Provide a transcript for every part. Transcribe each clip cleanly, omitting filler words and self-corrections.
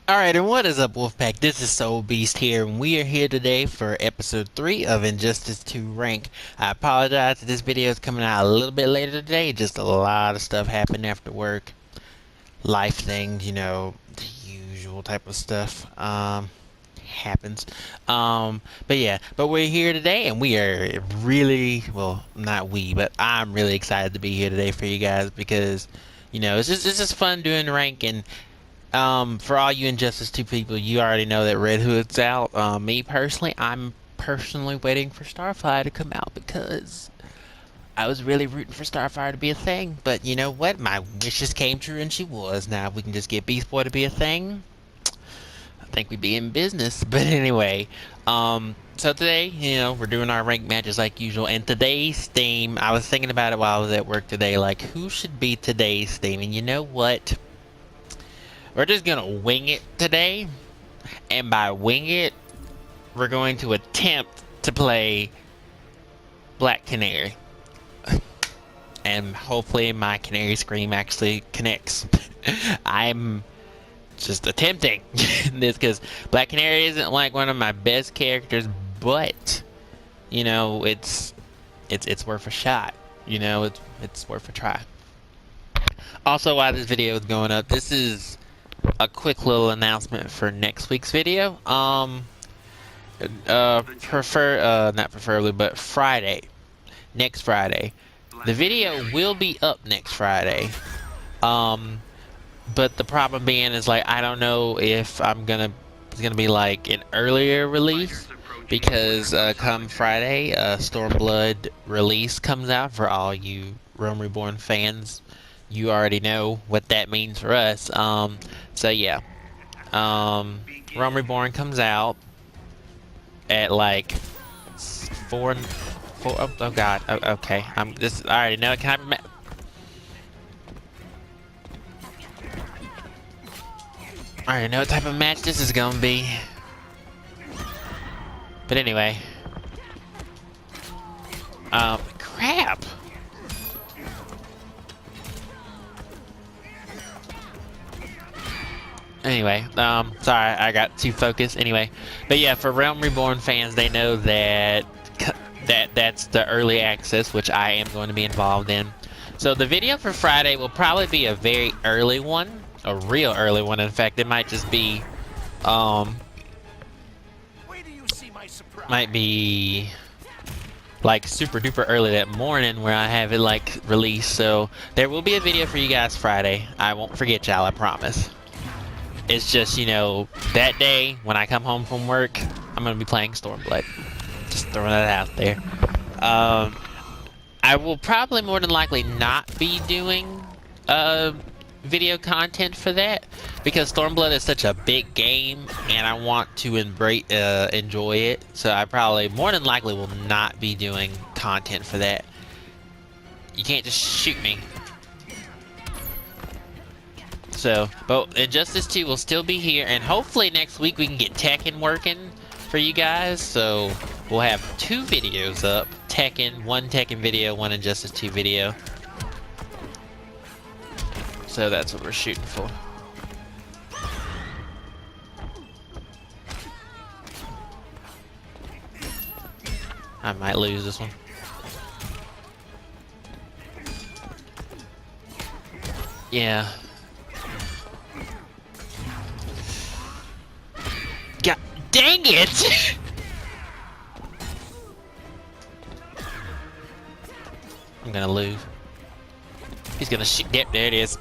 Alright, and what is up, Wolfpack? This is SoulBeast here, and we are here today for episode 3 of Injustice 2 Rank. I apologize that this video is coming out a little bit later today, just a lot of stuff happened after work. Life things, the usual type of stuff, happens. But we're here today, and we are really, well, not we, but I'm really excited to be here today for you guys, because, it's just fun doing rank, and for all you Injustice 2 people, you already know that Red Hood's out. Me personally, I'm personally waiting for Starfire to come out because I was really rooting for Starfire to be a thing. But you know what? My wishes came true and she was. Now, if we can just get Beast Boy to be a thing, I think we'd be in business. But anyway, so today, we're doing our ranked matches like usual. And today's theme, I was thinking about it while I was at work today, like who should be today's theme? And you know what? We're just gonna wing it today, and by wing it, we're going to attempt to play Black Canary. And hopefully my canary scream actually connects. I'm just attempting this because Black Canary isn't like one of my best characters, but it's worth a shot. It's worth a try. Also, while this video is going up, this is a quick little announcement for next week's video. Not preferably, but Friday. Next Friday. The video will be up next Friday. But the problem being is, like, I don't know if it's gonna be like an earlier release, because come Friday, Stormblood release comes out for all you Realm Reborn fans. You already know what that means for us. So yeah. Realm Reborn comes out at like 4. Oh god. Okay. I already know. Can I already know what type of match this is gonna be. But anyway. Crap. Anyway, sorry, I got too focused. Anyway, but yeah, for Realm Reborn fans, they know that that's the early access, which I am going to be involved in. So the video for Friday will probably be a very early one, a real early one. In fact, it might just be, might be like super duper early that morning where I have it like released. So there will be a video for you guys Friday. I won't forget y'all, I promise. It's just, that day when I come home from work, I'm going to be playing Stormblood. Just throwing that out there. I will probably more than likely not be doing video content for that, because Stormblood is such a big game and I want to enjoy it. So I probably more than likely will not be doing content for that. You can't just shoot me. So, but Injustice 2 will still be here, and hopefully next week we can get Tekken working for you guys. So we'll have 2 videos up, one Tekken video, one Injustice 2 video. So that's what we're shooting for. I might lose this one. Yeah. God dang it! I'm gonna lose. He's gonna shoot. Yep, there it is.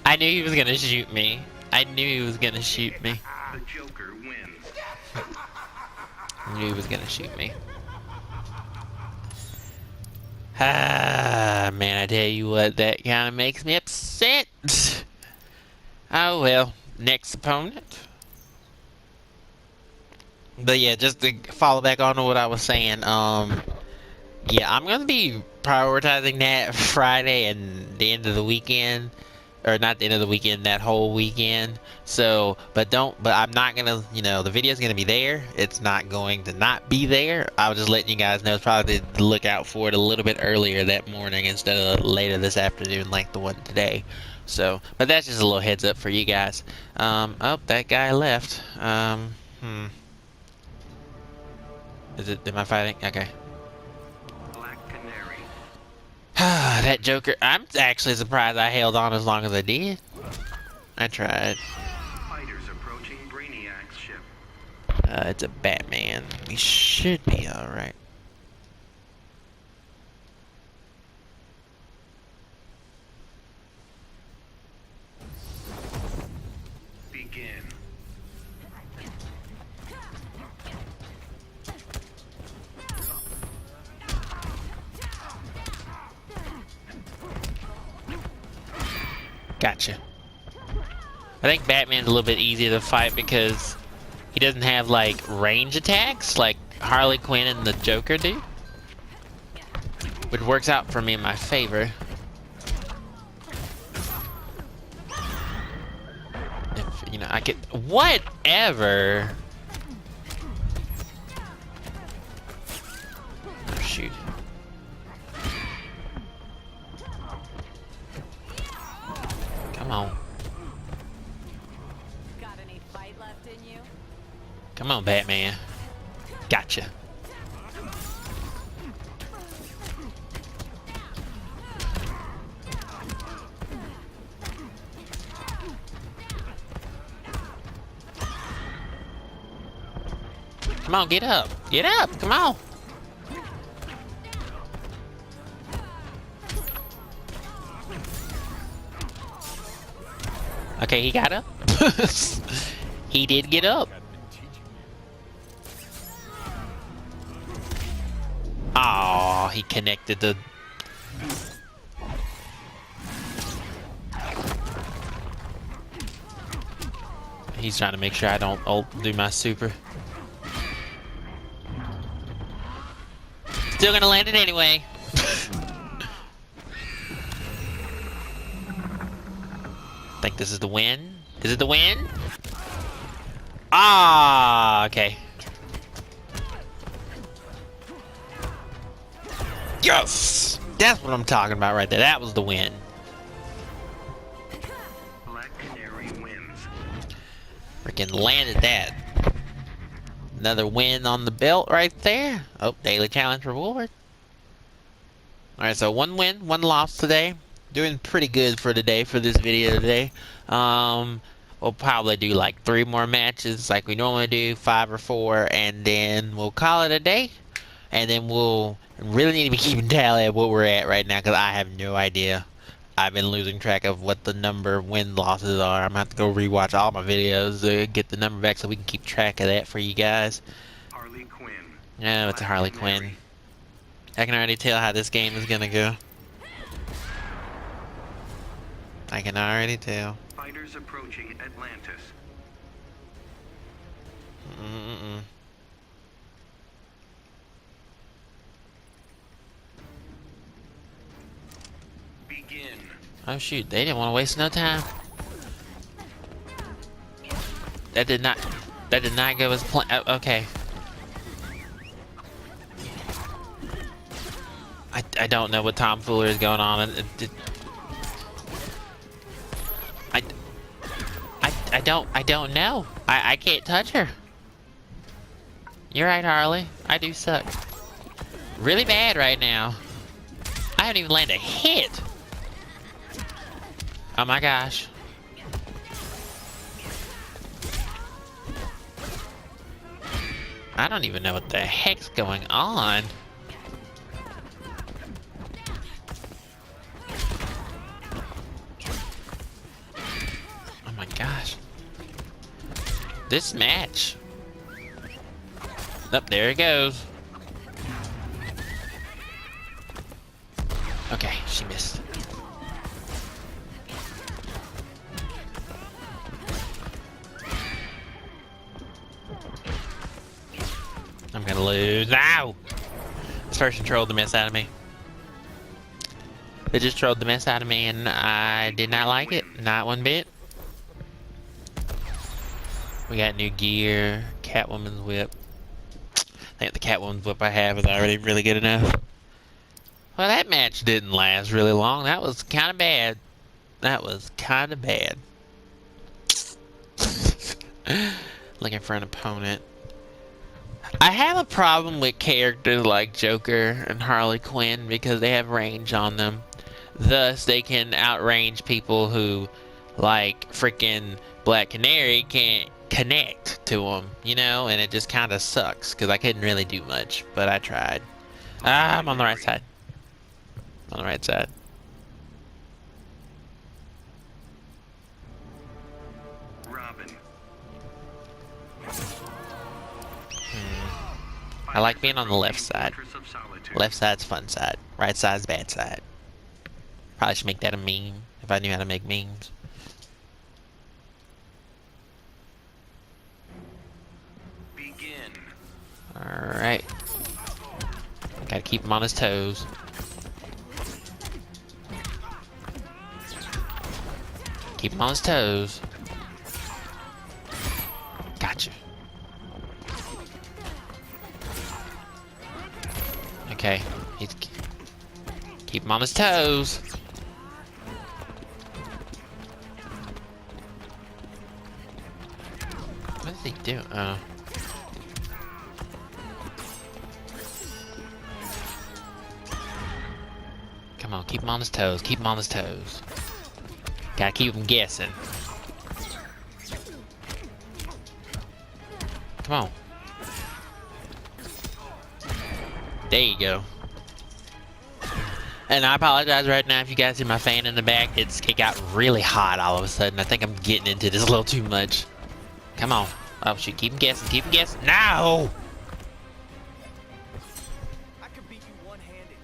I knew he was gonna shoot me. I knew he was gonna shoot me. The Joker wins. I knew he was gonna shoot me. Ah, man, I tell you what, that kind of makes me upset. Oh well, next opponent. But yeah, just to follow back on to what I was saying, yeah, I'm gonna be prioritizing that Friday and the end of the weekend, or not the end of the weekend, that whole weekend. So, but I'm not gonna, the video's gonna be there. It's not going to not be there. I was just letting you guys know, it's probably to look out for it a little bit earlier that morning instead of later this afternoon like the one today. So, but that's just a little heads up for you guys. Oh, that guy left. Am I fighting? Okay. Black Canary. That Joker, I'm actually surprised I held on as long as I did. I tried. Fighters approaching Brainiac's ship. It's a Batman. We should be alright. Begin. Gotcha. I think Batman's a little bit easier to fight because he doesn't have like range attacks like Harley Quinn and the Joker do. Which works out for me in my favor. If, you know, I could... Whatever! Oh, shoot. Come on. Got any fight left in you? Come on, Batman. Gotcha. Come on, get up. Get up. Come on. Okay, he got up. He did get up. Oh, he connected the... He's trying to make sure I don't do my super. Still gonna land it anyway. Think this is the win? Is it the win? Ah, okay. Yes! That's what I'm talking about right there. That was the win. Black Canary wins. Freaking landed that. Another win on the belt right there. Oh, daily challenge reward. Alright, so 1 win, 1 loss today. Doing pretty good for today, for this video today. We'll probably do like 3 more matches like we normally do, 5 or 4, and then we'll call it a day. And then we'll really need to be keeping tally of what we're at right now, because I have no idea. I've been losing track of what the number of win losses are. I'm gonna have to go rewatch all my videos to get the number back so we can keep track of that for you guys. Harley Quinn. Yeah, it's a Harley Quinn. I can already tell how this game is gonna go. I can already tell. Fighters approaching Atlantis. Begin. Oh shoot, they didn't want to waste no time. That did not go as planned. Oh, okay. I don't know what tomfoolery is going on. I don't know. I can't touch her. You're right, Harley. I do suck. Really bad right now. I haven't even landed a hit. Oh my gosh. I don't even know what the heck's going on. Oh my gosh. This match. Up there it goes. Okay, she missed. I'm gonna lose. Ow! This person trolled the mess out of me. They just trolled the mess out of me and I did not like it. Not one bit. We got new gear. Catwoman's whip. I think the Catwoman's whip I have is already really good enough. Well, that match didn't last really long. That was kind of bad. That was kind of bad. Looking for an opponent. I have a problem with characters like Joker and Harley Quinn because they have range on them. Thus, they can outrange people who, like freaking Black Canary, can't connect to them, you know? And it just kind of sucks because I couldn't really do much, but I tried. Ah, I'm on the right side. On the right side. Robin. I like being on the left side. Fortress of Solitude. Left side's fun side. Right side's bad side. Probably should make that a meme if I knew how to make memes. Begin. Alright. Gotta keep him on his toes. Keep him on his toes. Gotcha. Okay. Keep him on his toes. What is he doing? Oh. Come on, keep him on his toes. Keep him on his toes. Gotta keep him guessing. Come on. There you go. And I apologize right now if you guys see my fan in the back. It got really hot all of a sudden. I think I'm getting into this a little too much. Come on. Oh shoot, keep him guessing, keep him guessing. No! I could beat you one-handed.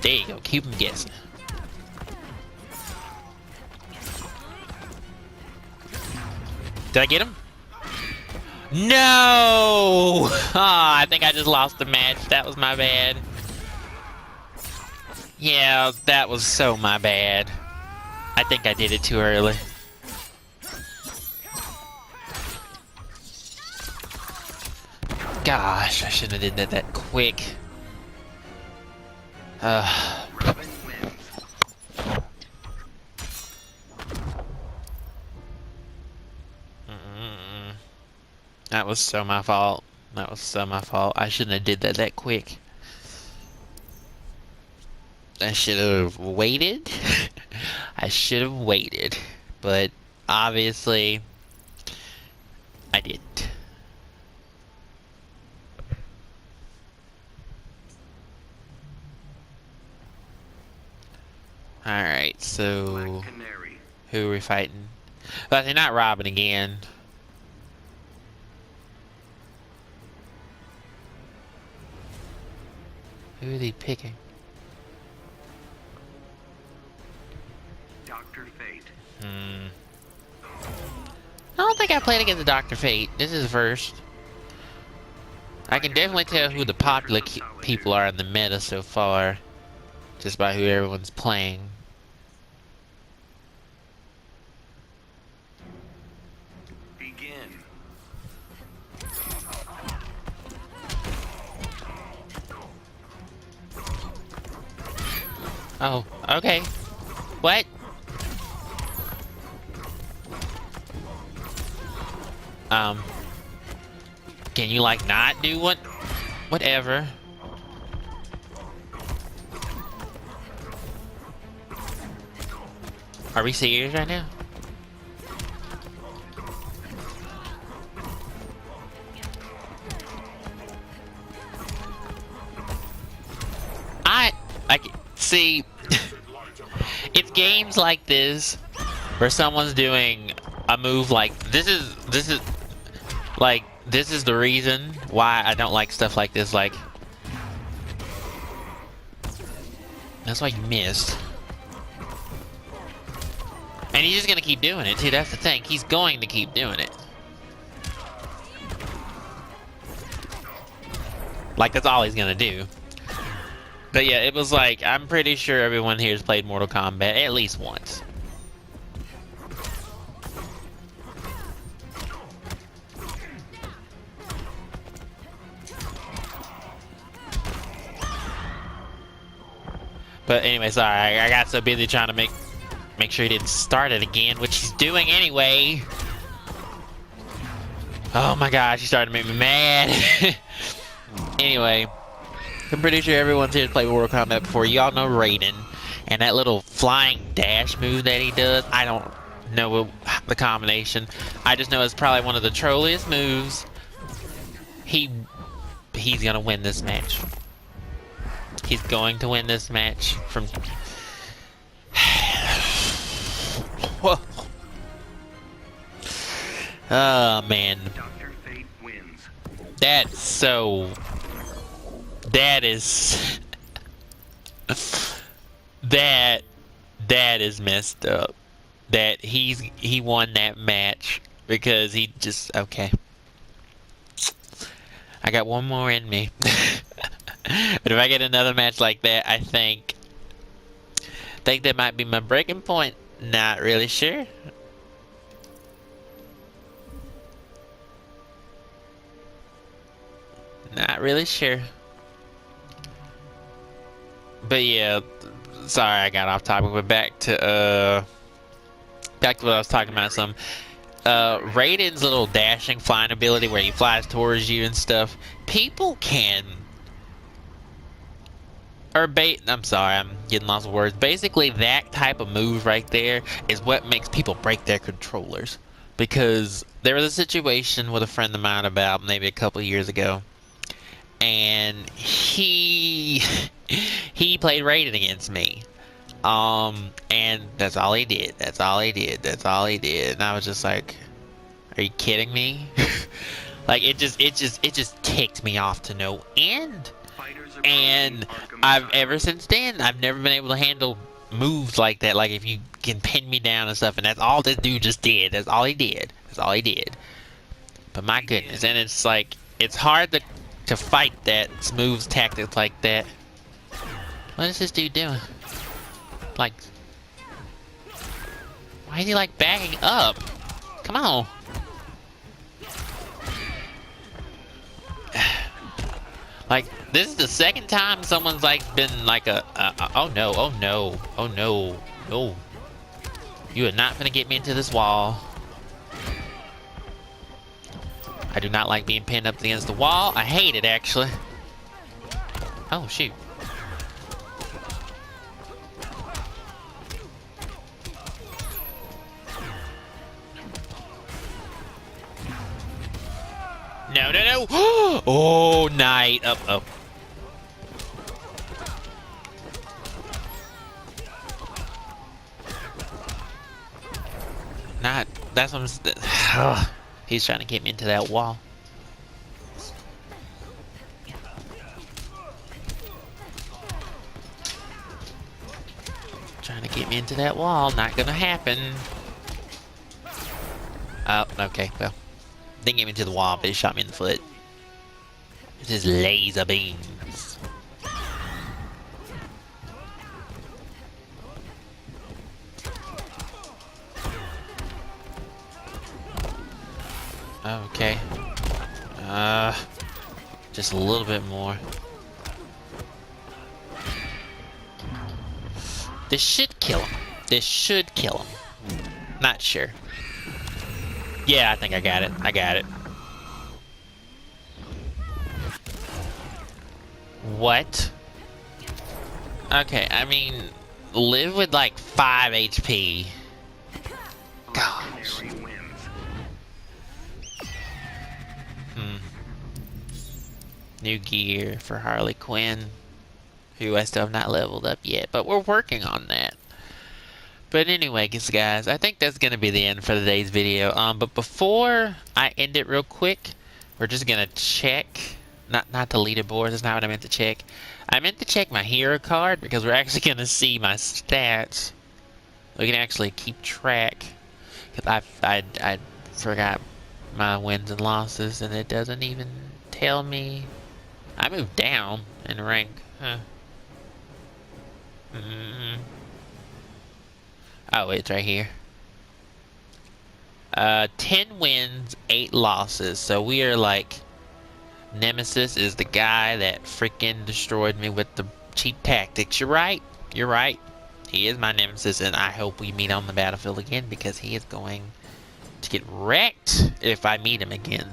There you go, keep him guessing. Did I get him? No! Ah, I think I just lost the match. That was my bad. Yeah, that was so my bad. I think I did it too early. Gosh, I shouldn't have did that quick. Robin wins. That was so my fault. That was so my fault. I shouldn't have did that quick. I should have waited. I should have waited. But obviously, I didn't. Alright, so Black Canary. who are we fighting? Well, they're not Robin again. Who are they picking? Dr. Fate. I don't think I played against Dr. Fate. This is the first. I can definitely tell who the popular people are in the meta so far. Just by who everyone's playing. Begin. Oh, okay. What? Can you like not do what? Whatever. Are we serious right now? See, it's games like this where someone's doing a move like this is the reason why I don't like stuff like this. Like, that's why you missed. And he's just gonna keep doing it too. That's the thing. He's going to keep doing it. Like, that's all he's gonna do. But yeah, it was like, I'm pretty sure everyone here has played Mortal Kombat at least once. But anyway, sorry, I got so busy trying to make sure he didn't start it again, which he's doing anyway. Oh my gosh, he started to make me mad. Anyway, I'm pretty sure everyone's here to play Mortal Kombat before. Y'all know Raiden. And that little flying dash move that he does, I don't know the combination. I just know it's probably one of the trolliest moves. He's gonna win this match. He's going to win this match from... Whoa. Oh, man. Dr. Fate wins. That's so... That is... that is messed up. That he won that match because he just... Okay. I got one more in me. But if I get another match like that, I think that might be my breaking point. Not really sure. Not really sure. But yeah, sorry I got off topic, but back to what I was talking about. Some Raiden's little dashing flying ability where he flies towards you and stuff. People can I'm sorry, I'm getting lost of words. Basically, that type of move right there is what makes people break their controllers. Because there was a situation with a friend of mine about maybe a couple years ago, and he played Raiden against me. And that's all he did. That's all he did. That's all he did. And I was just like, are you kidding me? Like it just ticked me off to no end. And ever since then, I've never been able to handle moves like that. Like if you can pin me down and stuff, and that's all this dude just did. That's all he did. That's all he did. But my goodness, and it's like it's hard to fight that smooth tactics like that. What is this dude doing? Like, why is he like backing up? Come on. Like, this is the second time someone's like been like oh no, oh no, oh no, no. You are not gonna get me into this wall. I do not like being pinned up against the wall. I hate it, actually. Oh, shoot. No, no, no! Oh, night. Up, up. Not. That's what I'm. He's trying to get me into that wall. Trying to get me into that wall. Not gonna happen. Oh, okay. Well. Didn't get me to the wall, but he shot me in the foot. It's his laser beams. Okay. Just a little bit more. This should kill him. This should kill him. Not sure. Yeah, I think I got it. I got it. What? Okay, I mean, live with like 5 HP. Gosh. New gear for Harley Quinn, who I still have not leveled up yet, but we're working on that. But anyway, guys, I think that's going to be the end for today's video. But before I end it real quick, we're just going to check, not the leaderboard, that's not what I meant to check. I meant to check my hero card, because we're actually going to see my stats. We can actually keep track. Because I forgot my wins and losses, and it doesn't even tell me. I moved down in rank. Huh. Oh, it's right here. 10 wins, 8 losses. So we are like... Nemesis is the guy that freaking destroyed me with the cheap tactics. You're right. You're right. He is my nemesis, and I hope we meet on the battlefield again because he is going to get wrecked if I meet him again.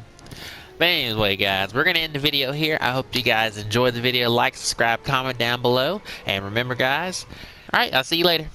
But anyway, guys, we're going to end the video here. I hope you guys enjoyed the video. Like, subscribe, comment down below. And remember, guys, alright, I'll see you later.